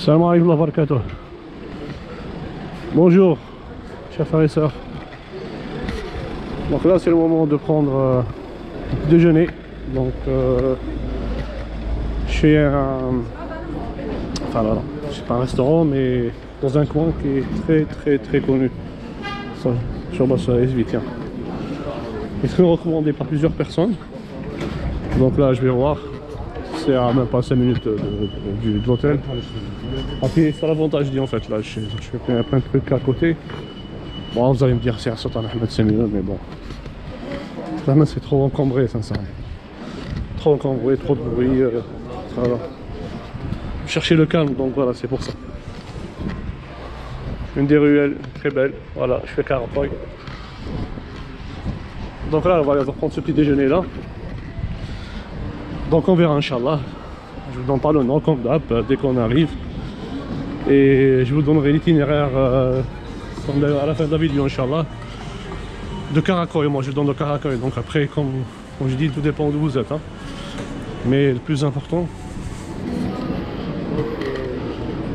Salam alaikum wa barakatuh. Bonjour, chers frères et sœurs. Donc là c'est le moment de prendre le déjeuner. Donc chez un... Enfin là, non, c'est pas un restaurant mais dans un coin qui est très connu. Sur Basra vite, tiens. Il est très recommandé par plusieurs personnes. Donc là je vais voir. C'est à même pas 5 minutes de l'hôtel. Après c'est l'avantage dit en fait là, je fais plein de trucs à côté. Bon vous allez me dire c'est à Sultan Ahmed 5 minutes mais bon. Vraiment c'est trop encombré sincèrement. Trop encombré, trop de bruit. Voilà. Chercher le calme donc voilà c'est pour ça. Une des ruelles très belle, voilà je fais Karakoy. Donc là on va aller prendre ce petit déjeuner là. Donc on verra Inch'Allah. Je vous donne pas le nom comme d'hab dès qu'on arrive. Et je vous donnerai l'itinéraire à la fin de la vidéo Inch'Allah. De Karakoy, moi je donne de Karakoy. Donc après comme je dis tout dépend d'où vous êtes. Hein. Mais le plus important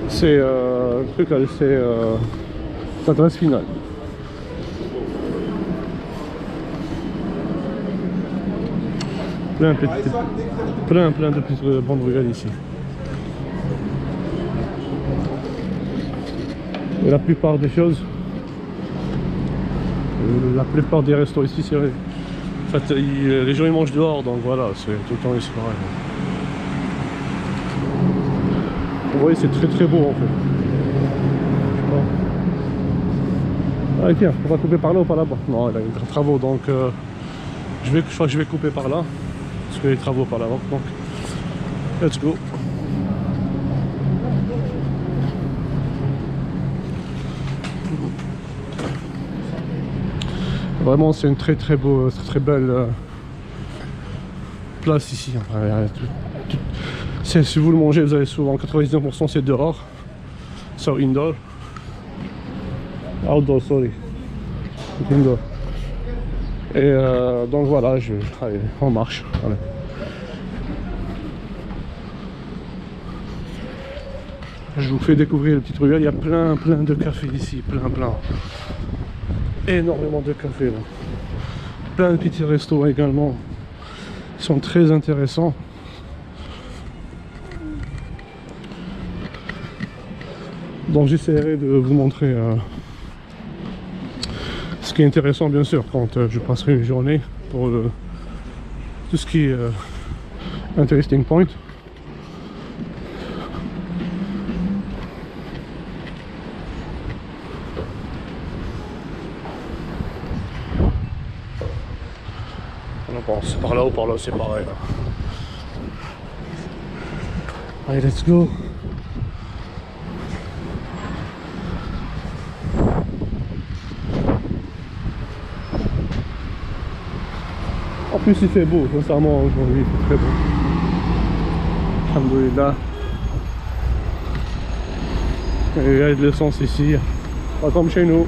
c'est le truc c'est l'adresse finale. Plein de petites bandes ruelles ici. Et la plupart des choses, la plupart des restos ici, c'est vrai. En fait, les gens ils mangent dehors, donc voilà, c'est tout le temps ici pareil. Vous voyez, c'est très beau en fait. Ah tiens, on va couper par là ou par là-bas? Non, il y a des travaux, donc je crois que je vais couper par là. Parce qu'il y a des travaux par là-bas, donc let's go. Vraiment c'est une très belle place ici. Si vous le mangez, vous avez souvent 99% c'est dehors. So indoor. Outdoor, sorry. Indoor. Et donc voilà, allez, on marche. Allez. Je vous fais découvrir le petit ruelle. Il y a plein de cafés ici, plein. Énormément de cafés là. Plein de petits restos également. Ils sont très intéressants. Donc j'essaierai de vous montrer ce qui est intéressant bien sûr quand je passerai une journée pour tout ce qui est interesting point. Bon, c'est par là ou par là, c'est pareil. Là. Allez, let's go. En plus il fait beau, sincèrement aujourd'hui il fait très beau. Alhamdoulilah. Et il y a de l'essence ici, pas comme chez nous.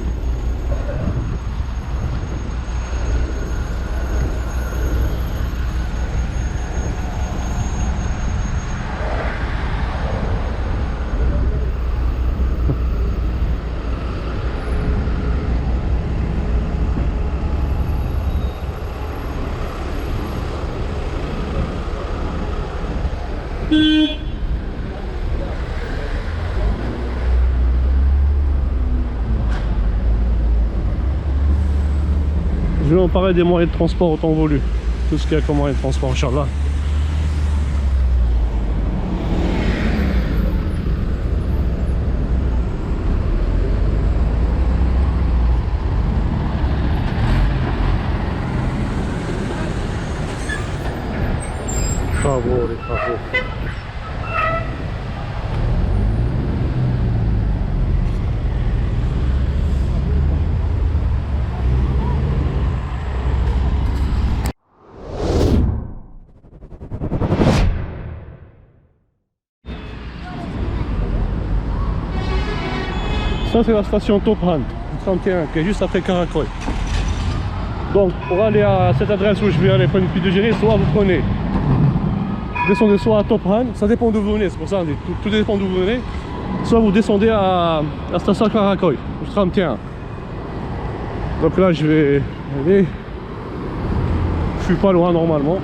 Je vais en parler des moyens de transport autant voulu. Tout ce qu'il y a comme moyen de transport, Inch'Allah. Travaux, les travaux. Ça c'est la station Tophan, 31, qui est juste après Karakoy. Donc pour aller à cette adresse où je vais aller prendre une petite déjeuner, soit vous prenez, descendez soit à Tophan, ça dépend d'où vous venez, c'est pour ça, tout dépend d'où vous venez. soit vous descendez à la station Karakoy, au tram T1. Donc là je vais aller, je suis pas loin normalement.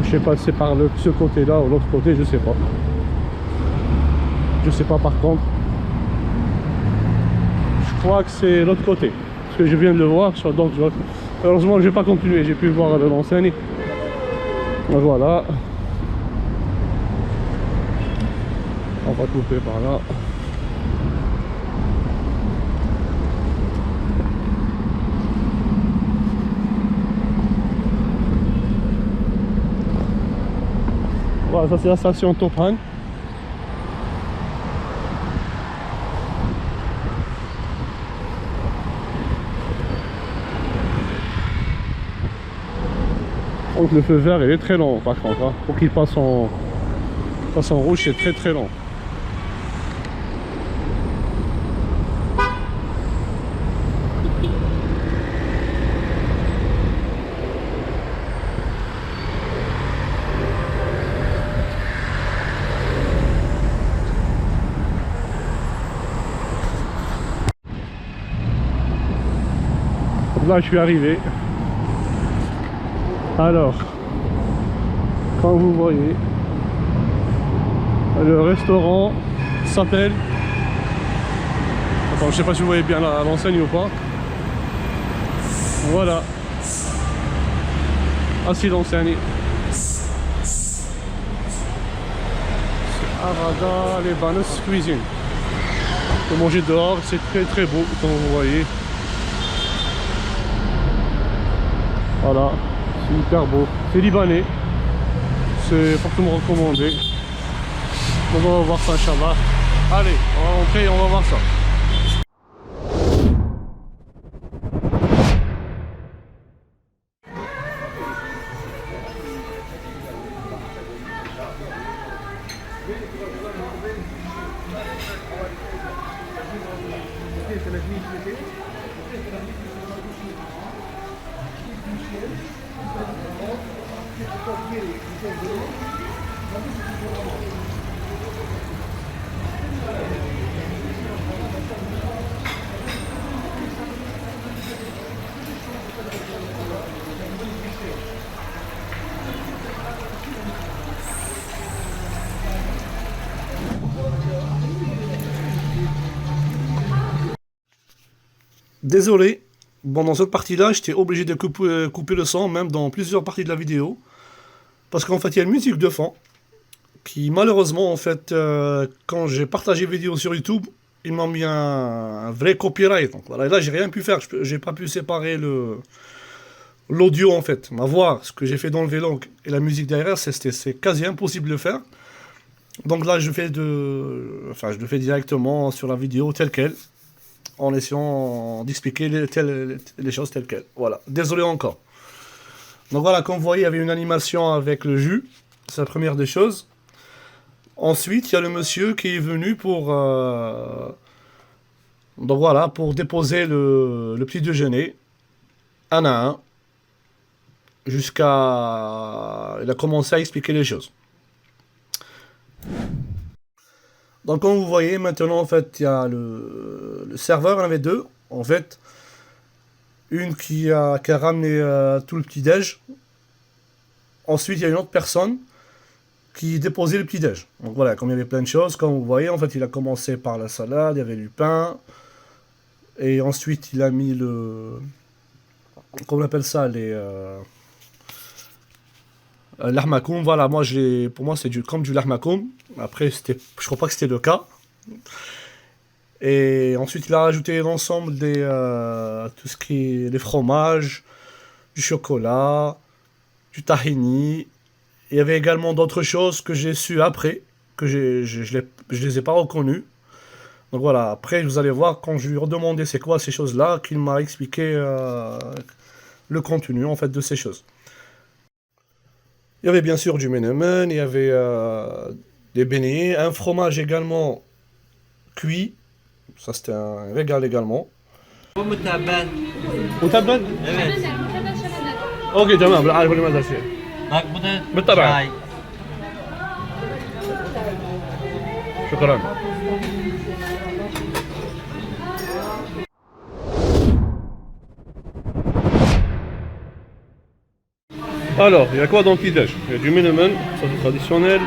Je sais pas si c'est par ce côté là ou l'autre côté, je sais pas. Je sais pas par contre. Je crois que c'est l'autre côté. Parce que je viens de le voir. Donc heureusement je vais pas continuer, j'ai pu voir l'enseigne. Voilà. On va couper par là. Voilà, ça c'est la station Tophan. Donc le feu vert il est très long par contre, hein. Pour qu'il passe en rouge, c'est très très long. Là je suis arrivé. Alors, quand vous voyez, le restaurant s'appelle, attends, je sais pas si vous voyez bien l'enseigne ou pas. Voilà. Ainsi l'enseigne. C'est Arada Lebanese Cuisine. Pour manger dehors, c'est très très beau comme vous voyez. Voilà. C'est hyper beau, c'est libanais, c'est fortement recommandé. Donc on va voir ça, Inch'Allah. Allez, on va rentrer et on va voir ça. Désolé, bon dans cette partie-là, j'étais obligé de couper le son, même dans plusieurs parties de la vidéo. Parce qu'en fait, il y a une musique de fond qui, malheureusement, en fait, quand j'ai partagé vidéo sur YouTube, ils m'ont mis un vrai copyright. Donc voilà, et là, j'ai rien pu faire. J'ai pas pu séparer l'audio, en fait. Ma voix, ce que j'ai fait dans le vélo et la musique derrière, c'est quasi impossible de le faire. Donc là, je le fais directement sur la vidéo telle qu'elle, en essayant d'expliquer les choses telles quelles. Voilà, désolé encore. Donc voilà, comme vous voyez, il y avait une animation avec le jus, c'est la première des choses. Ensuite, il y a le monsieur qui est venu pour donc voilà, pour déposer le petit déjeuner, un à un, jusqu'à... Il a commencé à expliquer les choses. Donc comme vous voyez, maintenant, en fait, il y a le serveur, il y en avait deux, en fait. Une qui a ramené tout le petit-déj. Ensuite, il y a une autre personne qui déposait le petit-déj. Donc voilà, comme il y avait plein de choses, comme vous voyez, en fait, il a commencé par la salade, il y avait du pain. Et ensuite, il a mis comment on appelle ça, l'ahmakoum. Voilà, pour moi, c'est comme du lahmakoum. Après, je crois pas que c'était le cas. Et ensuite, il a rajouté l'ensemble tout ce qui est les fromages, du chocolat, du tahini. Il y avait également d'autres choses que j'ai su après, que je les ai pas reconnues. Donc voilà, après, vous allez voir, quand je lui ai redemandé c'est quoi ces choses-là, qu'il m'a expliqué le contenu, en fait, de ces choses. Il y avait bien sûr du menemen, il y avait des beignets, un fromage également cuit. Ça c'était un régal également. ومتبان متبل؟ evet. اوكي تمام، لا عارف لماذا شيء. Bak bu da بالطبع. çay. شكرا. Alors, il y a quoi dans le petit-déj? Il y a du menemen, ça c'est traditionnel.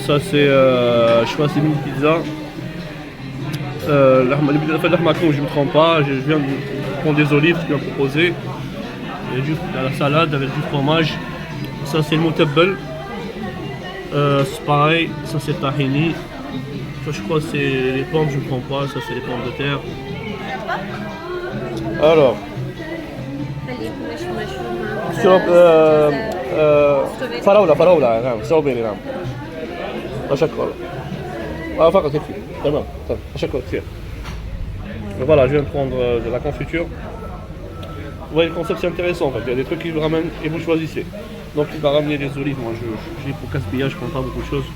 Ça c'est, je sais pas, c'est une pizza. L'ahmakoum, je ne me trompe pas, je viens de prendre des olives qui m'ont proposé. Il y a juste la salade avec du fromage. Ça c'est le moutabel. C'est pareil, ça c'est tahini. Ça je crois c'est les pommes, je ne me trompe pas, ça c'est les pommes de terre. Alors, فراولة نعم ستروبيري نعم أشكر فقط يكفي تمام أشكر كثير. Voilà, je viens de prendre de la confiture. Vous voyez, le concept c'est intéressant en fait. Il y a des trucs qui vous ramènent et vous choisissez. Donc il va ramener des olives, moi je pour gaspillage, je prends pas beaucoup de choses.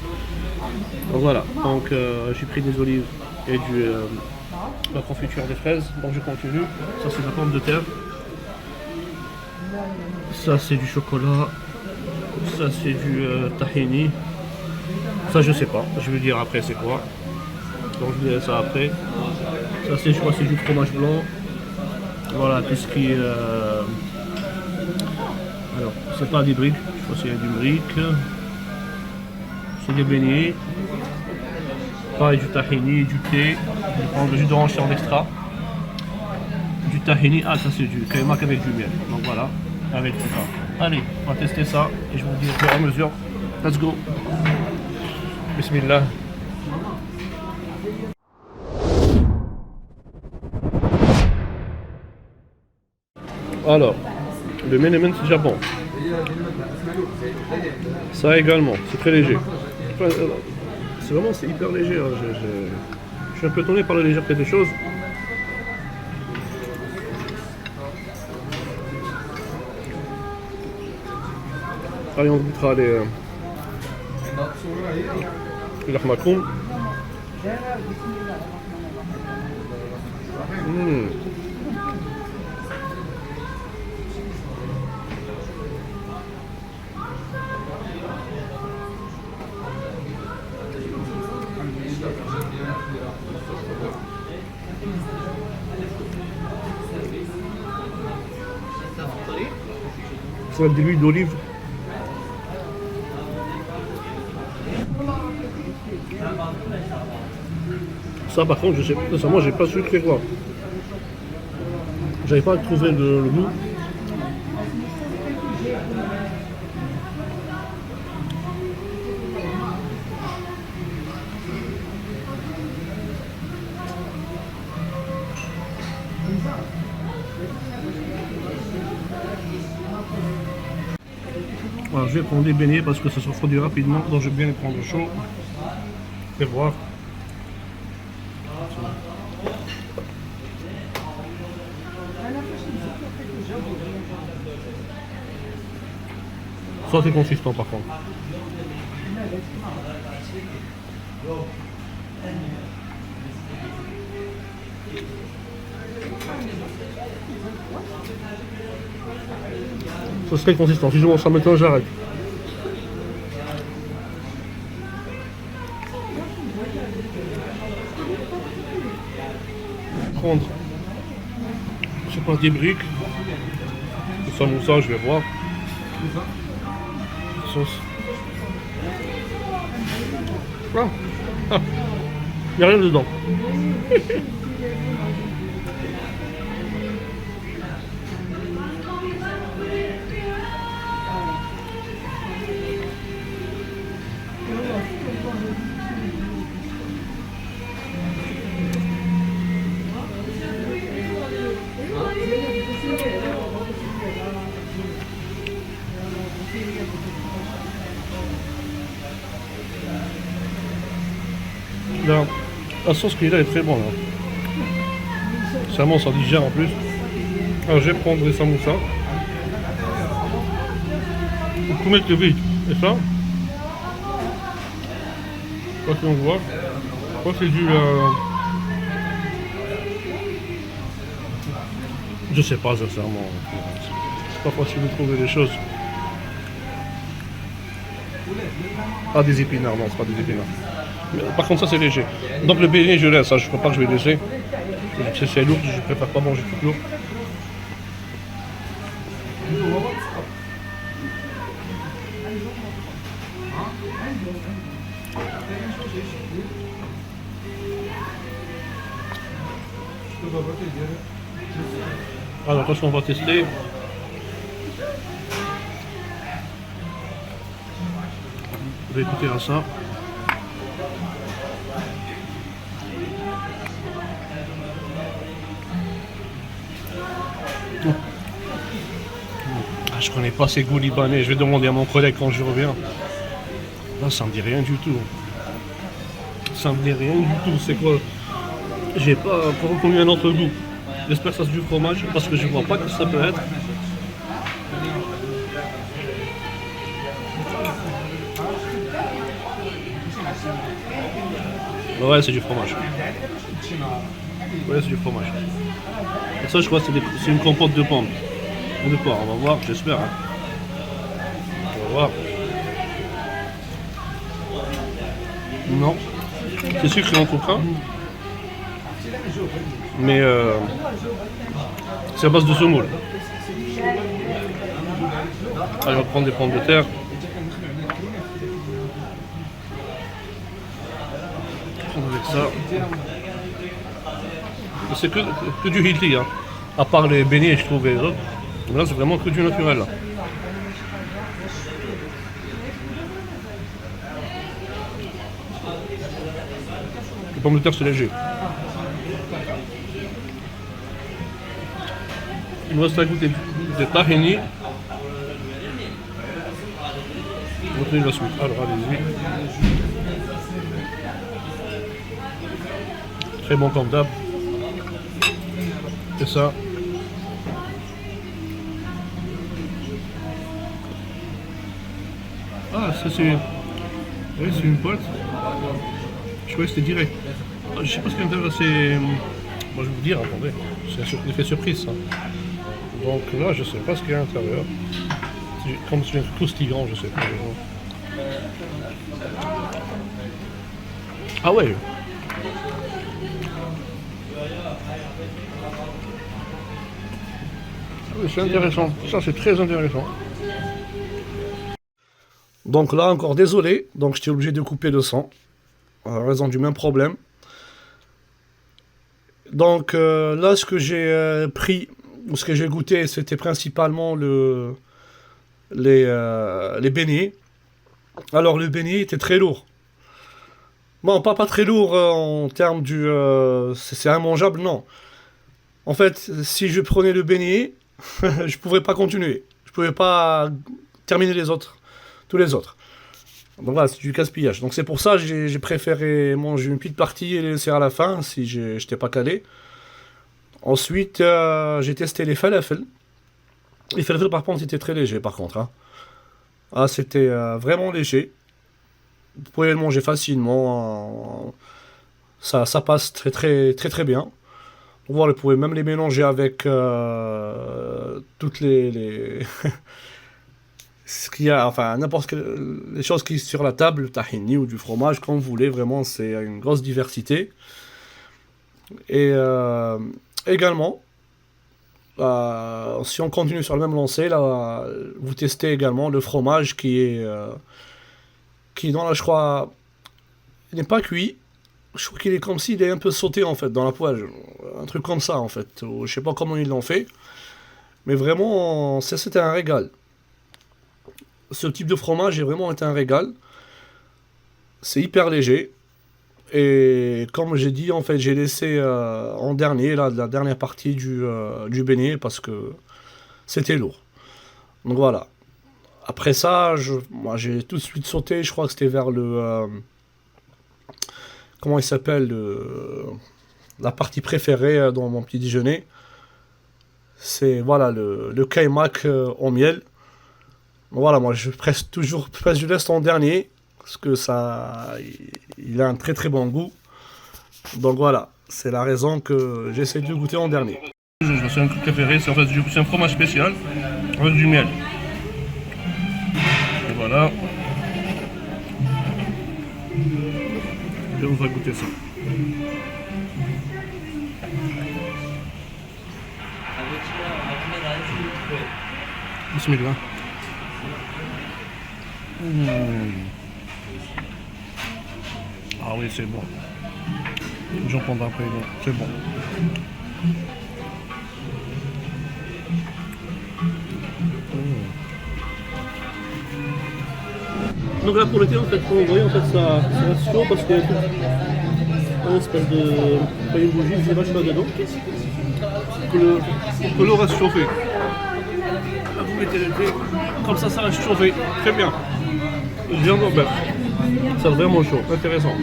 Donc voilà, donc j'ai pris des olives et la confiture des fraises, donc je continue. Ça c'est de la pomme de terre. Ça c'est du chocolat. Ça c'est du tahini. Ça je sais pas, je vais dire après c'est quoi. Donc je dirai ça après. Ça c'est, je crois c'est du fromage blanc. Voilà tout ce qui est... alors c'est pas des briques, je crois qu'il y a du brique. C'est des beignets. Pareil du tahini, du thé. Je vais prendre le jus d'orange en extra. Du tahini, ah ça c'est du kaimak avec du miel. Donc voilà, avec tout ça. Allez, on va tester ça et je vous dis au fur et à mesure. Let's go. Bismillah. Alors, le menemen c'est déjà bon. Ça également, c'est très léger. C'est vraiment, c'est hyper léger. Hein. Je suis un peu étonné par la légèreté des choses. Allez, on goûtera les lahmakoum. Ça va être de l'huile d'olive. Ça par contre, je sais pas, moi j'ai pas su créer quoi. J'avais pas trouvé le goût. Alors, je vais prendre des beignets parce que ça se refroidit rapidement, donc je vais bien les prendre chaud. Et voir. Ça c'est consistant par contre. Ça serait consistant. Si je mange ça maintenant, j'arrête. Prendre, je sais pas, des briques. Le samoussa, je vais voir. Sauce. Ah. Ah. Il n'y a rien dedans. La sauce qu'il a est très bonne. Ça ça digère en plus. Alors je vais prendre des samoussas. Vous pouvez mettre le vide. Et ça, quoi qu'on voit, je crois que c'est du... je sais pas sincèrement. C'est pas facile de trouver des choses. Ah, des épinards, non, c'est pas des épinards. Mais, par contre, ça c'est léger. Donc le béni, je laisse, hein, je ne crois pas que je vais laisser. C'est lourd, je préfère pas manger tout lourd. Alors, attention, on va tester. On va écouter à ça. Ah, je connais pas ces goûts libanais. Je vais demander à mon collègue quand je reviens. Là, ça me dit rien du tout. Ça me dit rien du tout. C'est quoi? J'ai pas encore reconnu un autre goût. J'espère que ça c'est du fromage parce que je vois pas que ça peut être. Ouais, c'est du fromage. Ouais, c'est du fromage. Et ça, je crois que c'est une compote de pommes. Ou de porc, on va voir, j'espère. Hein. On va voir. Non. C'est sucré en tout cas. Mais c'est à base de semoule. Allez, on va prendre des pommes de terre. Avec ça. C'est que du healthy, hein. À part les beignets, je trouve, et les autres. Là, c'est vraiment que du naturel. Là. Les pommes de terre, c'est léger. Il nous reste à goûter des tahini. On va tenir la suite. Alors, allez-y. Très bon comme d'hab. C'est ça. Ah, ça c'est... Oui, c'est une pâte. Je croyais que c'était direct. Ah, je sais pas ce qu'il y a à l'intérieur, c'est... Moi je vais vous dire, attendez. C'est un effet surprise ça. Donc là, je sais pas ce qu'il y a à l'intérieur. Comme c'est un croustillant, je sais pas. Ah ouais. Ah oui, c'est intéressant. Ça, c'est très intéressant. Donc là, encore désolé. Donc j'étais obligé de couper le sang. En raison du même problème. Donc là, ce que j'ai pris, ou ce que j'ai goûté, c'était principalement les beignets. Alors le beignet était très lourd. Bon, pas très lourd en termes du... c'est immangeable, non. En fait, si je prenais le beignet, je pouvais pas continuer. Je pouvais pas terminer tous les autres. Donc voilà, c'est du gaspillage. Donc c'est pour ça que j'ai préféré manger une petite partie et laisser à la fin si j'étais pas calé. Ensuite, j'ai testé les falafels. Les falafels, par contre, c'était très léger, par contre. Hein. Ah, c'était vraiment léger. Vous pouvez le manger facilement. Ça passe très bien. Voilà, vous pouvez même les mélanger avec toutes les ce qu'il y a, enfin n'importe quelle les choses qui sont sur la table, le tahini ou du fromage, comme vous voulez. Vraiment, c'est une grosse diversité. Et également, si on continue sur le même lancé, là, vous testez également le fromage qui dans la, je crois, il n'est pas cuit. Je crois qu'il est comme s'il est un peu sauté en fait dans la poêle, un truc comme ça en fait. Je sais pas comment ils l'ont fait, mais vraiment, c'était un régal. Ce type de fromage est vraiment été un régal. C'est hyper léger. Et comme j'ai dit, en fait, j'ai laissé en dernier, la dernière partie du beignet parce que c'était lourd. Donc voilà. Après ça, moi j'ai tout de suite sauté, je crois que c'était vers comment il s'appelle, la partie préférée dans mon petit déjeuner. C'est voilà le kaimak au miel. Voilà, moi je je laisse en dernier parce que ça, il a un très bon goût. Donc voilà, c'est la raison que j'essaie de le goûter en dernier. C'est un truc préféré, c'est en fait c'est un fromage spécial avec du miel. Et voilà. Et on va goûter ça. Bismillah. Ah oui, c'est bon. J'en prendrai après, c'est bon. Donc là pour le thé, en fait, vous voyez, en fait, ça reste chaud parce qu'il y a une espèce de... pas une bougie, je sais pas, dedans. Pour que l'eau reste chauffée. Là, vous mettez le thé, comme ça reste chauffé. Très bien. Viande en bœuf. Ça reste vraiment chaud, intéressant.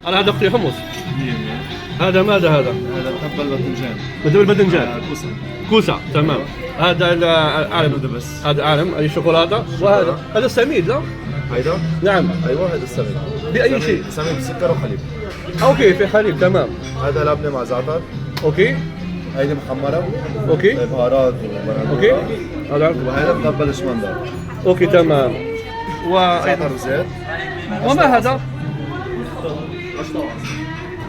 أنا هذا أختي حمص. هذا ماذا هذا؟ هذا محب الباذنجان. مدب الباذنجان. كوسه. كوسة تمام. هذا العالم. هذا بس. هذا عالم أي شوكولاتة. وهذا هذا السميد لا؟ هيدا؟ نعم. ايوه هذا السمين. بأي شيء؟ سمين بسكر وحليب. أوكي في حليب تمام. هذا لبنه مع زعتر. أوكي. هيدي محمره. أوكي. بهارات أوكي. هذا وهذا متبل شمندر. أوكي تمام. زعتر وزيت. وما هذا؟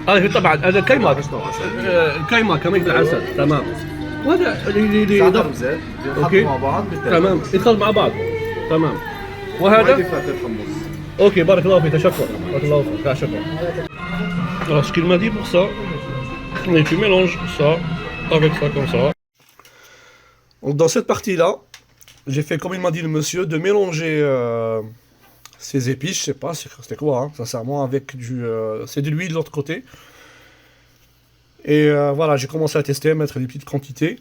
هذا طبعا هذا كيماك. كيماك كمان بالعسل تمام. وهذا اللي زعتر وزيت. اوكي مع بعض تمام يدخل مع بعض تمام. وهذا وهذا فاتح حمص. اوكي بارك الله فيك شكرا بارك الله فيك شكرا. Alors ce qu'il m'a dit pour ça, et tu mélanges ça avec ça comme ça. Donc dans cette partie là, j'ai fait comme il m'a dit le monsieur de mélanger ces épices, je sais pas c'était quoi, hein, sincèrement, avec c'est de l'huile de l'autre côté. Et voilà, j'ai commencé à tester, à mettre des petites quantités.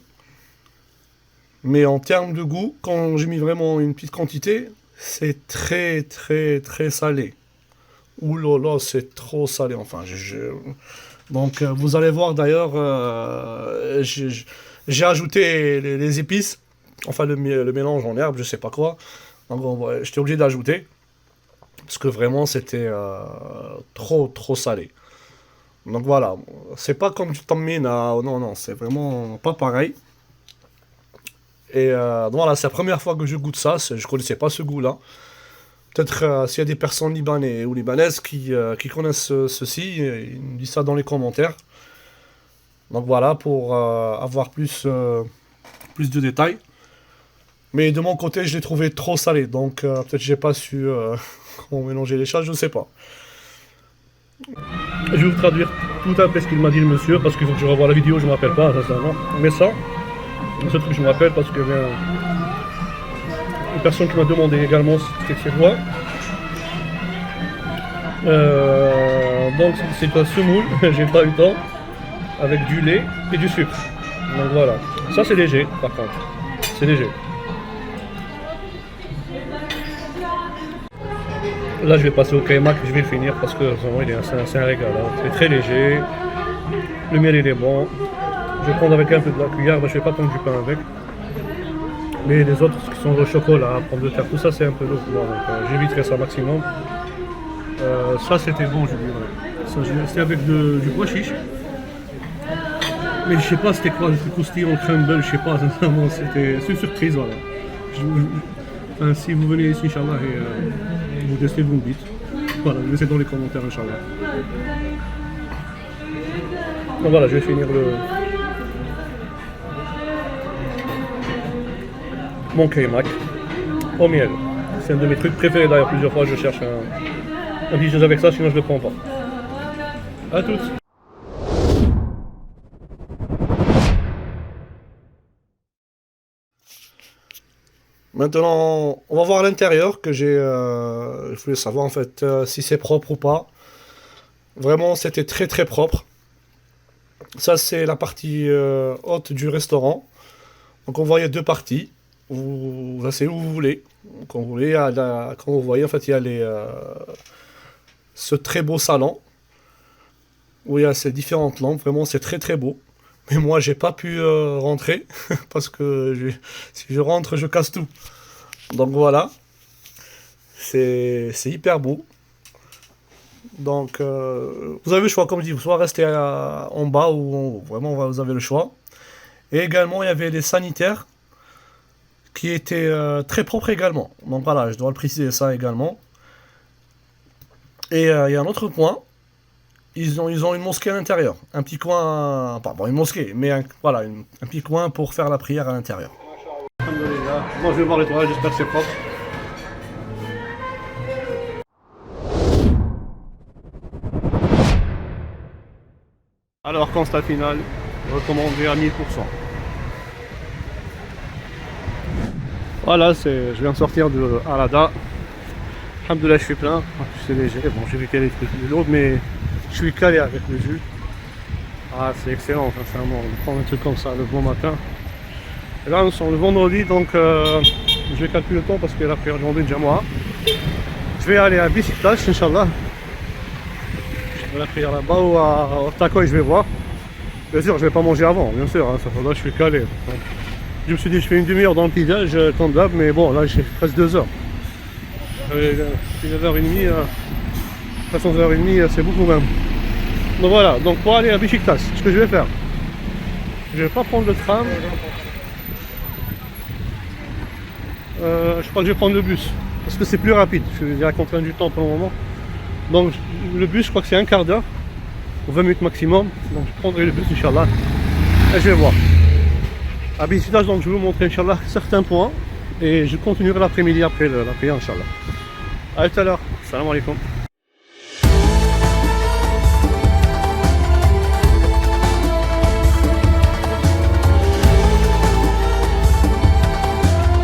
Mais en termes de goût, quand j'ai mis vraiment une petite quantité, c'est très très très salé. Ouh là là, c'est trop salé, enfin. Donc vous allez voir d'ailleurs, j'ai ajouté les épices, enfin le mélange en herbe, je sais pas quoi. Donc j'étais obligé d'ajouter. Parce que vraiment c'était trop salé. Donc voilà, c'est pas comme tu t'emmènes à... Non, c'est vraiment pas pareil. Et voilà, c'est la première fois que je goûte ça, je connaissais pas ce goût-là. Peut-être s'il y a des personnes libanais ou libanaises qui connaissent ceci, ils me disent ça dans les commentaires. Donc voilà, pour avoir plus de détails. Mais de mon côté, je l'ai trouvé trop salé, donc peut-être j'ai pas su comment mélanger les choses, je ne sais pas. Je vais vous traduire tout à fait ce qu'il m'a dit le monsieur, parce qu'il faut que je revoie la vidéo, je ne me rappelle pas, sincèrement. Mais ça, ce truc je me rappelle parce qu'il y avait une personne qui m'a demandé également c'est quoi. Donc c'est un semoule, j'ai pas eu le temps, avec du lait et du sucre. Donc voilà, ça c'est léger par contre, c'est léger. Là je vais passer au kaimak, je vais le finir parce que vraiment c'est un régal, hein. C'est très léger, le miel il est bon. Je vais prendre avec un peu de la cuillère, je ne vais pas prendre du pain avec. Mais les autres qui sont au chocolat, pommes de terre, tout ça c'est un peu lourd pour moi, donc j'éviterai ça maximum. Ça c'était bon je dirais. C'était avec du pois chiche. Mais je sais pas c'était quoi, c'était croustillant, crumble, je sais pas, sincèrement c'est une surprise voilà. Enfin, si vous venez ici, Inch'Allah, et vous testez, vous me dites. Voilà, laissez dans les commentaires, Inch'Allah. Donc voilà, je vais finir mon kaimak au miel. C'est un de mes trucs préférés d'ailleurs, plusieurs fois je cherche un petit chose avec ça, sinon je ne le prends pas. A toutes. Maintenant, on va voir l'intérieur que j'ai. Je voulais savoir en fait si c'est propre ou pas. Vraiment, c'était très très propre. Ça, c'est la partie haute du restaurant. Donc, on voit il y a deux parties. Vous asseyez où vous voulez. Quand vous voulez, quand vous voyez, en fait, il y a ce très beau salon où il y a ces différentes lampes. Vraiment, c'est très très beau. Mais moi, j'ai pas pu rentrer parce que si je rentre, je casse tout. Donc voilà, c'est hyper beau. Donc vous avez le choix, comme je dis, soit rester en bas ou en haut. Vraiment, vous avez le choix. Et également, il y avait les sanitaires qui était très propre également. Donc voilà, je dois le préciser ça également. Et il y a un autre point, ils ont une mosquée à l'intérieur. Un petit coin, pas bon, une mosquée, mais voilà, un petit coin pour faire la prière à l'intérieur. Moi je vais voir les toilettes, j'espère que c'est propre. Alors, constat final, recommandé à 1000%. Voilà, je viens de sortir de Arada. Alhamdoulilah, je suis plein, c'est léger. Bon, j'ai vu qu'il y a des trucs de l'autre, mais je suis calé avec le jus. Ah, c'est excellent, sincèrement, de prendre un truc comme ça le bon matin. Et là, nous sommes le vendredi, donc je vais calculer le temps parce que la prière du vendredi déjà moi. Je vais aller à Beşiktaş, Inch'Allah. Je vais la prière là-bas ou à Ortaköy, je vais voir. Bien sûr, je vais pas manger avant, bien sûr, hein, ça faudra, je suis calé. Donc, je me suis dit, je fais une demi-heure dans le paysage, comme d'hab, mais bon, là, j'ai presque 2 heures. 1h30, 3h30, c'est beaucoup même. Donc voilà, donc pour aller à Beşiktaş, ce que je vais faire, je vais pas prendre le tram. Je crois que je vais prendre le bus, parce que c'est plus rapide. Je suis à la contrainte du temps pour le moment. Donc le bus, je crois que c'est un quart d'heure, ou 20 minutes maximum. Donc je prendrai le bus, Inch'Allah, et je vais voir. À Beşiktaş, donc je vais vous montrer, Inch'Allah, certains points, et je continuerai l'après-midi après la prière, Inch'Allah. À tout à l'heure, salam alaikum.